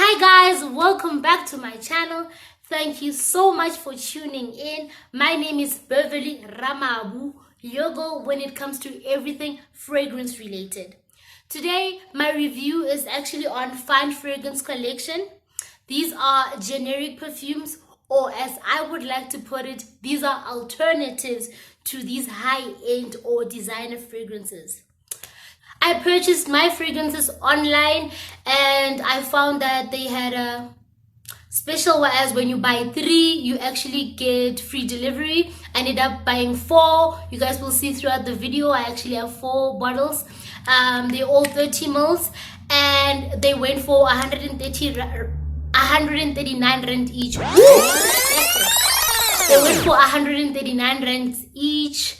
Hi guys, welcome back to my channel. Thank you so much for tuning in. My name is Beverly Ramabu, your girl when it comes to everything fragrance related. Today, my review is actually on Fine Fragrance Collection. These are generic perfumes, or as I would like to put it, these are alternatives to these high-end or designer fragrances. I purchased my fragrances online and I found that they had a special, whereas when you buy 3 you actually get free delivery. I ended up buying 4. You guys will see throughout the video I actually have 4 bottles. They're all 30 mils and they went for 139 rand each. They went for 139 rand each.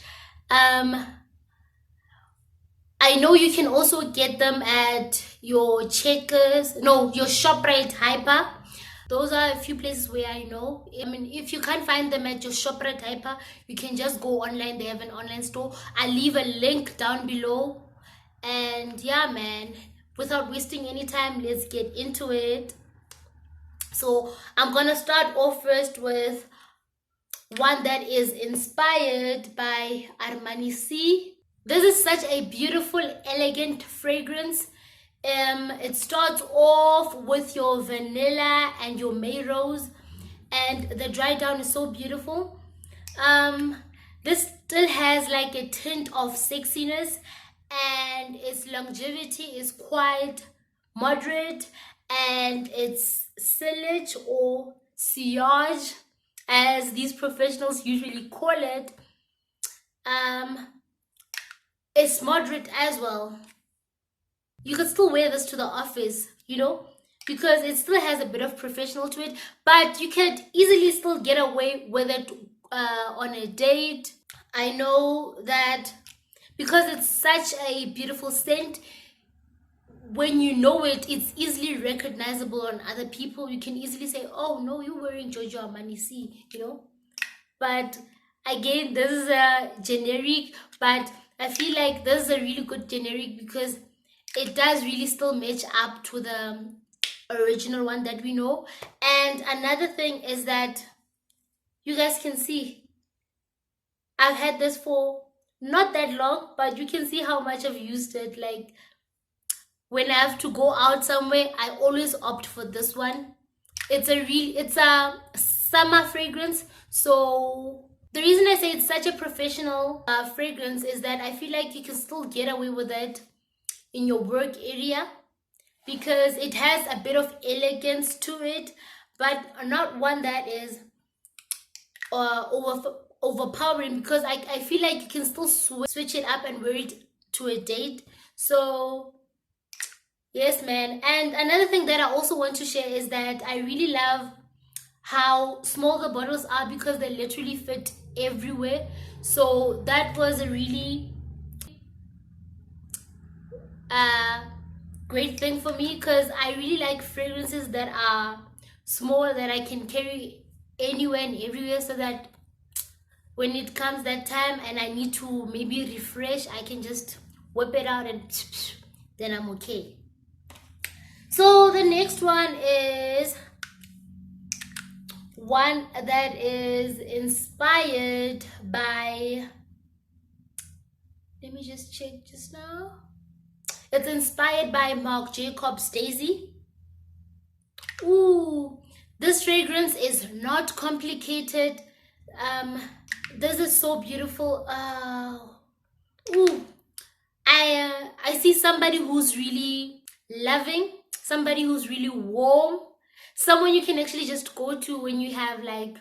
I know you can also get them at your Checkers, no, your ShopRite Hyper. Those are a few places where I know. I mean, if you can't find them at your ShopRite Hyper, you can just go online. They have an online store. I'll leave a link down below. And yeah, man, without wasting any time, let's get into it. So I'm gonna start off first with one that is inspired by Armani C. This is such a beautiful, elegant fragrance. It starts off with your vanilla and your May rose, and the dry down is so beautiful. This still has like a tint of sexiness, and its longevity is quite moderate, and its sillage or sillage, as these professionals usually call it, it's moderate as well. You could still wear this to the office, you know, because it still has a bit of professional to it, but you could easily still get away with it on a date. I know that because it's such a beautiful scent, when you know it, it's easily recognizable on other people. You can easily say, oh no, you're wearing Giorgio Armani C, you know. But again, this is a generic, but I feel like this is a really good generic because it does really still match up to the original one that we know. And another thing is that you guys can see I've had this for not that long, but you can see how much I've used it. Like when I have to go out somewhere, I always opt for this one. It's a summer fragrance. So the reason I say it's such a professional fragrance is that I feel like you can still get away with it in your work area because it has a bit of elegance to it, but not one that is overpowering, because I feel like you can still switch it up and wear it to a date. So yes, man. And another thing that I also want to share is that I really love how small the bottles are because they literally fit everywhere. So that was a really great thing for me, because I really like fragrances that are small, that I can carry anywhere and everywhere, so that when it comes that time and I need to maybe refresh, I can just whip it out and then I'm okay. So the next one is one that is inspired by, let me just check just now. It's inspired by Marc Jacobs Daisy. Ooh, this fragrance is not complicated. This is so beautiful. Ooh, I see somebody who's really loving, somebody who's really warm, someone you can actually just go to when you have like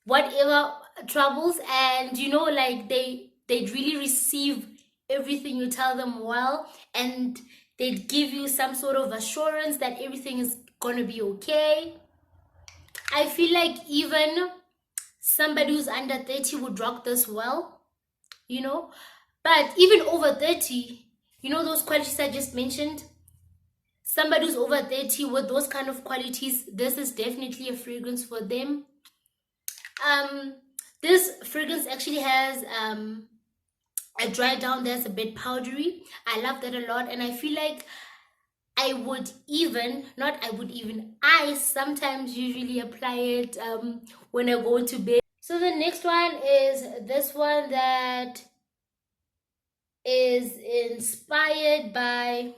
whatever troubles, and you know, like they'd really receive everything you tell them well, and they'd give you some sort of assurance that everything is gonna be okay. I feel like even somebody who's under 30 would rock this well, you know. But even over 30, you know, those qualities I just mentioned, somebody who's over 30 with those kind of qualities, this is definitely a fragrance for them. This fragrance actually has a dry down that's a bit powdery. I love that a lot, and I feel like I sometimes usually apply it when I go to bed. So the next one is this one that is inspired by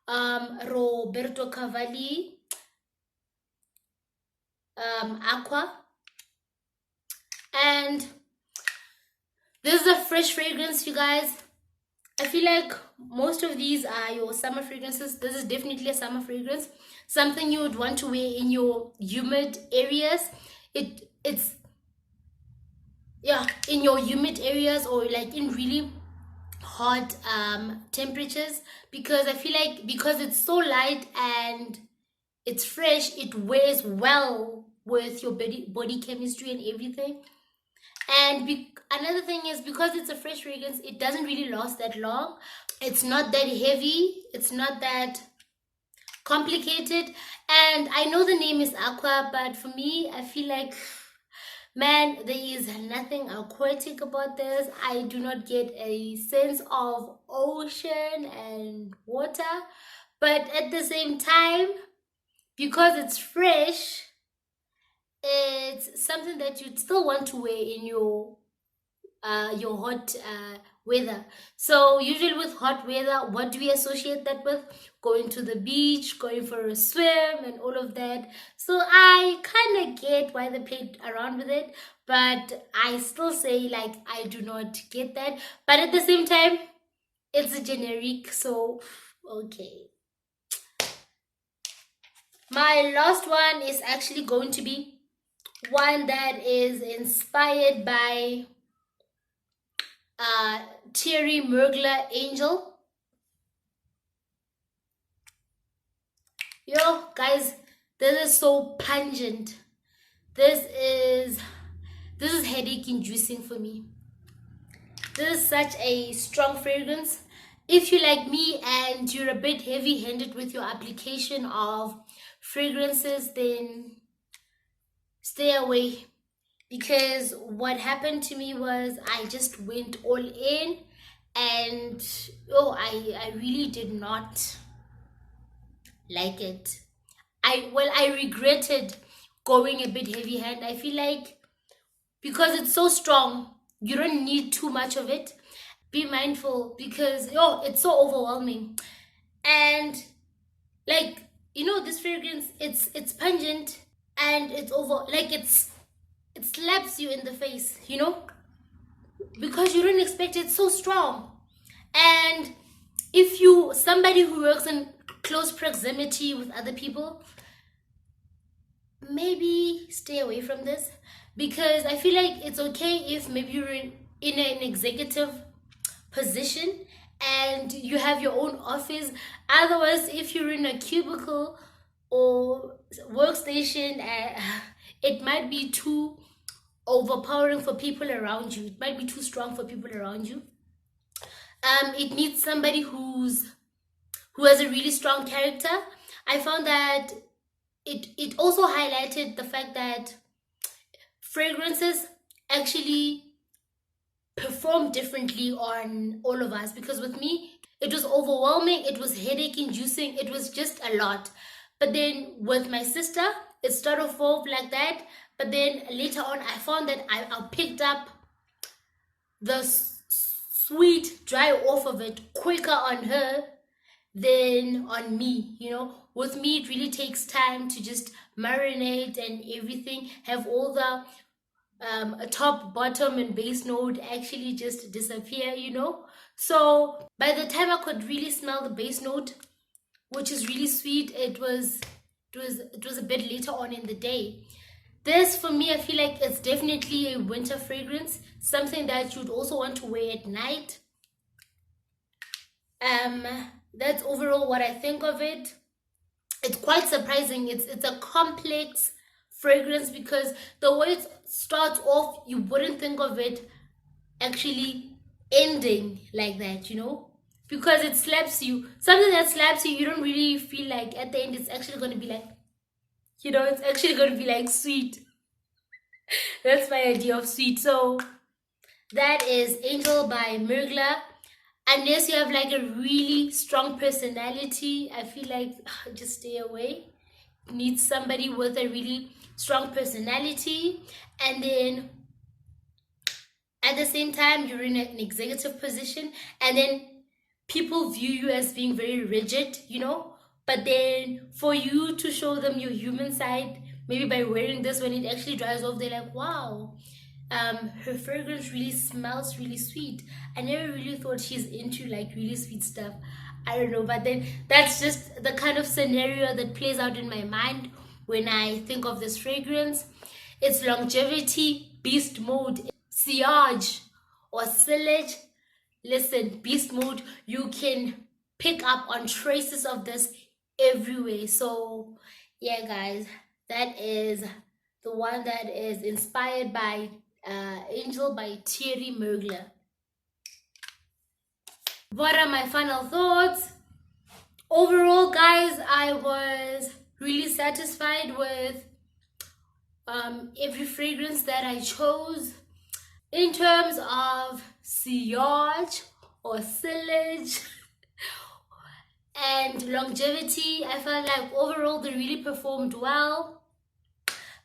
Roberto Cavalli, Acqua. And this is a fresh fragrance, you guys. I feel like most of these are your summer fragrances. This is definitely a summer fragrance. Something you would want to wear in your humid areas. It's yeah, in your humid areas, or like in really hot temperatures, because I feel like because it's so light and it's fresh, it wears well with your body chemistry and everything. And another thing is, because it's a fresh fragrance, it doesn't really last that long. It's not that heavy, it's not that complicated. And I know the name is Acqua, but for me, I feel like, man, there is nothing aquatic about this. I do not get a sense of ocean and water, but at the same time, because it's fresh, it's something that you'd still want to wear in your hot weather. So usually with hot weather, what do we associate that with? Going to the beach, going for a swim, and all of that. So I kind of get why they played around with it, but I still say, like, I do not get that. But at the same time, it's a generic, so okay. My last one is actually going to be one that is inspired by Thiery Mugler Angel. Yo, guys, this is so pungent. This is headache inducing for me. This is such a strong fragrance. If you like me and you're a bit heavy-handed with your application of fragrances, then stay away. Because what happened to me was I just went all in, and I really did not like it. I regretted going a bit heavy hand. I feel like because it's so strong, you don't need too much of it. Be mindful, because it's so overwhelming. And like, this fragrance, it's pungent, and it's over, like it slaps you in the face, because you don't expect it so strong. And if you somebody who works in close proximity with other people, maybe stay away from this, because I feel like it's okay if maybe you're in an executive position and you have your own office. Otherwise, if you're in a cubicle or workstation, it might be too overpowering for people around you. It might be too strong for people around you. It needs somebody who has a really strong character. I found that it also highlighted the fact that fragrances actually perform differently on all of us, because with me it was overwhelming, it was headache inducing, it was just a lot. But then with my sister, it started off like that, but then later on I found that I picked up the sweet dry off of it quicker on her than on me. With me, it really takes time to just marinate and everything, have all the top, bottom, and base note actually just disappear. So by the time I could really smell the base note, which is really sweet, it was a bit later on in the day. This, for me, I feel like it's definitely a winter fragrance, something that you'd also want to wear at night. That's overall what I think of it. It's quite surprising. It's a complex fragrance, because the way it starts off, you wouldn't think of it actually ending like that, because it slaps you. Something that slaps you, you don't really feel like at the end it's actually going to be like, it's actually going to be like sweet. That's my idea of sweet. So that is Angel by Mugler. Unless you have like a really strong personality, I feel like just stay away. Need somebody with a really strong personality, and then at the same time you're in an executive position, and then people view you as being very rigid, but then for you to show them your human side, maybe by wearing this, when it actually dries off, they're like, wow, her fragrance really smells really sweet. I never really thought she's into like really sweet stuff. I don't know, but then that's just the kind of scenario that plays out in my mind when I think of this fragrance. Its longevity, beast mode, sillage, or silage. Listen, beast mode, you can pick up on traces of this everywhere. So, yeah, guys, that is the one that is inspired by Angel by Thiery Mugler. What are my final thoughts? Overall, guys, I was really satisfied with every fragrance that I chose. In terms of sillage or silage and longevity, I felt like overall they really performed well.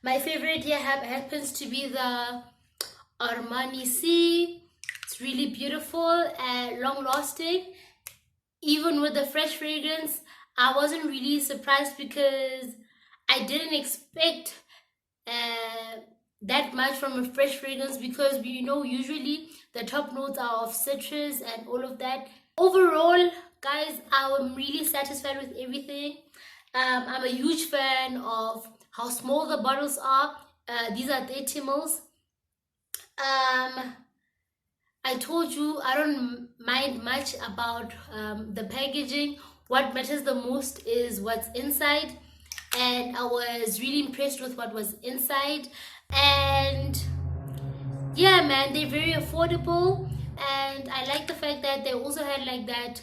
My favorite here happens to be the Armani C. It's really beautiful and long lasting. Even with the fresh fragrance, I wasn't really surprised because I didn't expect uh, that much from a fresh fragrance, because usually the top notes are of citrus and all of that. Overall, guys, I'm really satisfied with everything. I'm a huge fan of how small the bottles are. These are 30 mils. I told you I don't mind much about the packaging. What matters the most is what's inside, and I was really impressed with what was inside. And yeah, man, they're very affordable, and I like the fact that they also had like that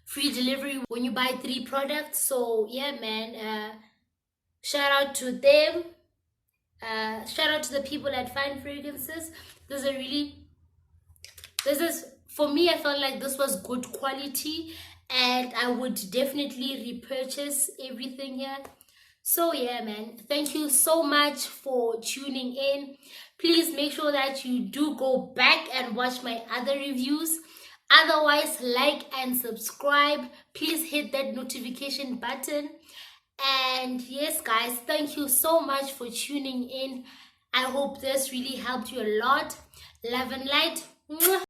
free delivery when you buy 3 products. So yeah, man, shout out to them. Shout out to the people at Fine Fragrances. This is a really this is for me, I felt like this was good quality, and I would definitely repurchase everything here. So yeah, man, thank you so much for tuning in. Please make sure that you do go back and watch my other reviews. Otherwise, like and subscribe. Please hit that notification button. And yes, guys, thank you so much for tuning in. I hope this really helped you a lot. Love and light. Mwah.